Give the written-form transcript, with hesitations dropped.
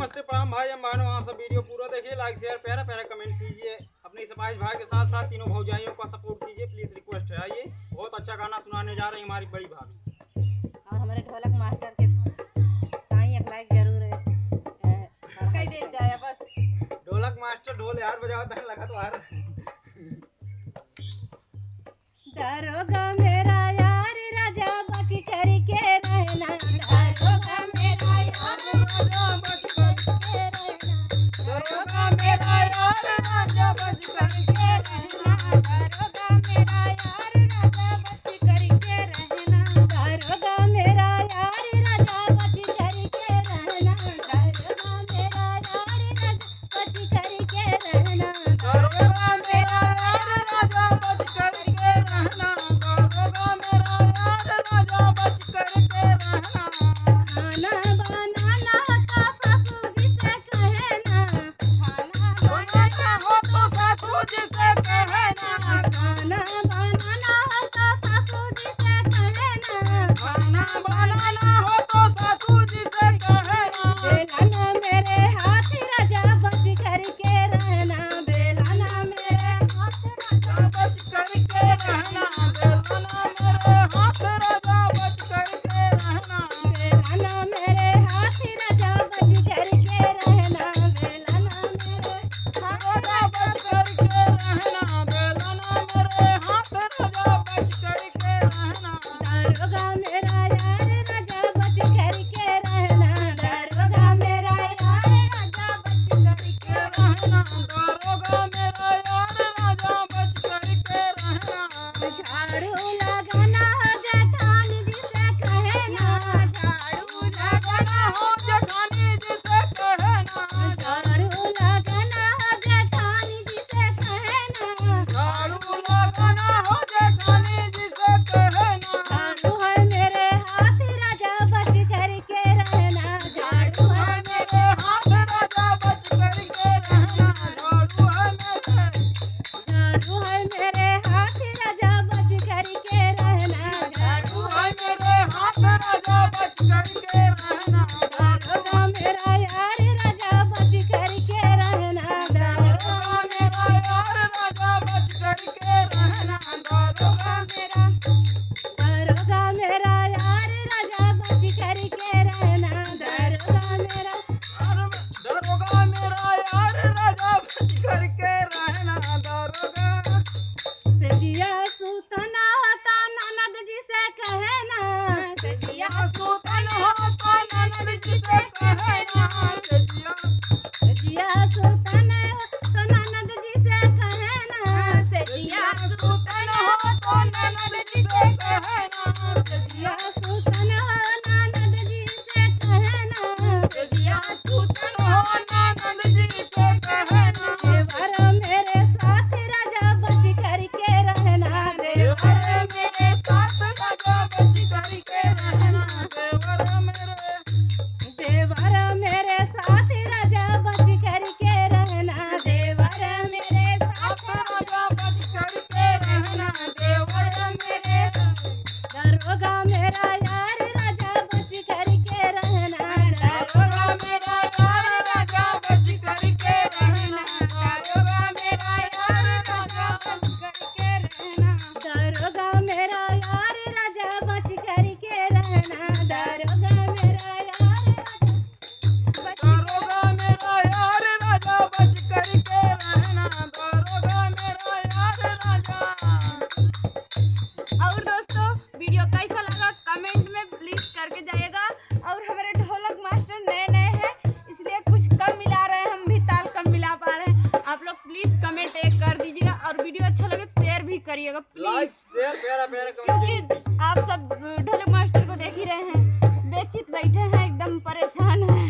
नमस्ते प्रणाम भाई हम बहनों, आप सब वीडियो पूरा देखिए, लाइक शेयर प्यारा प्यारा कमेंट कीजिए, अपने सपाइश भाई के साथ साथ तीनों भौजाइयों का सपोर्ट कीजिए, प्लीज रिक्वेस्ट है। आइए, बहुत अच्छा गाना सुनाने जा रही हैं हमारी बड़ी भाभी और हमारे ढोलक मास्टर के साईं एक लाइक जरूर है कई दे जाए बस। ढोलक मास्टर ढोल यार बजाता है लगा तो यार। दरोगा मेरा यार राजा बच करके रहना, दरोगा मेरा यार राजा बच करके रहना, दरोगा मेरा यार राजा बच करके रहना, दरोगा मेरा यार राजा बच करके रहना, दरोगा मेरा यार राजा बच करके रहना, दरोगा मेरा यार राजा बच करके रहना, दरोगा मेरा यार राजा बच करके रहना, दरोगा मेरा यार राजा बच करके रहना। खाना बनाना तो सासू जी से कहना, खाना बनाना हो तो सासू जी से कहना, खाना बनाना हो तो सासू जी से कहना, खाना बनाना हो तो सासू जी से कहना। बेलाना मेरे हाथ राजा बच करके रहना, बेलाना मेरे हाथ राजा बच करके रहना, बेलाना मेरे हाथ राजा बच करके रहना, बेलाना मेरे हाथ राजा बच करके रहना, बेलाना मेरे हाथ राजा बच करके रहना, बेलाना मेरे हाथ राजा बच करके रहना। दरोगा मेरा यार राजा बच करके रहना, दरोगा मेरा यार राजा बच करके रहना, दरोगा मेरा यार राजा बच करके रहना। झाड़ू लगाना हो जेठानी जी से कहना, झाड़ू लगाना हो जेठानी जी से कहना, झाड़ू लगाना हो जेठानी जी से कहना, झाड़ू लगाना हो जेठानी जी से कहना। झाड़ू है मेरे हाथ राजा बच करके रहना, झाड़ू है मेरे हाथ राजा बच करके रहना, झाड़ू है मेरे हाथ राजा बच करके रहना, झाड़ू है मेरे हाथ राजा बच करके रहना, दरोगा मेरा यार राजा बच करके रहना, दरोगा मेरा यार राजा बच करके रहना, दरोगा मेरा यार राजा बच करके रहना, दरोगा मेरा यार राजा बच करके रहना, दरोगा। सजिया सुतना होता ननद जी से कहना, सजिया सुतन होता ननद जी से कहना, सजिया सुतन तो ननद जी से कहना, सजिया सुतन हो तो ननद जी से कहना, सजिया सुतन हो ननद जी से कहना, सजिया सुतन हो ननद जी से कहना। देवर मेरे साथ राजा बच करके रहना, देवर मेरे साथ राजा बच करके रहना, देवर मेरे साथ राजा बच करके रहना, देवर मेरे साथ राजा बच करके रहना, देवर मेरे दरोगा मेरा यार राजा बच करके रहना, दरोगा मेरा यार राजा बच करके रहना, दरोगा मेरा यार राजा बच करके रहना, दरोगा मेरा यार राजा बच करके रहना, दरोगा मेरा यार दरोगा मेरा यार राजा बच करके रहना, दरोगा मेरा यार राजा। और दोस्तों वीडियो कैसा लगा कमेंट में प्लीज करके जाइएगा। और हमारे ढोलक मास्टर नए नए हैं इसलिए कुछ कम मिला रहे हैं, हम भी ताल कम मिला पा रहे हैं। आप लोग प्लीज कमेंट एक कर दीजिएगा और वीडियो अच्छा लगे तो शेयर भी करिएगा लाइक प्लीज, शेयर प्यारा प्यारा कमेंट। क्योंकि आप सब ढोलक मास्टर को देख ही रहे हैं, बेचित बैठे हैं एकदम परेशान हैं।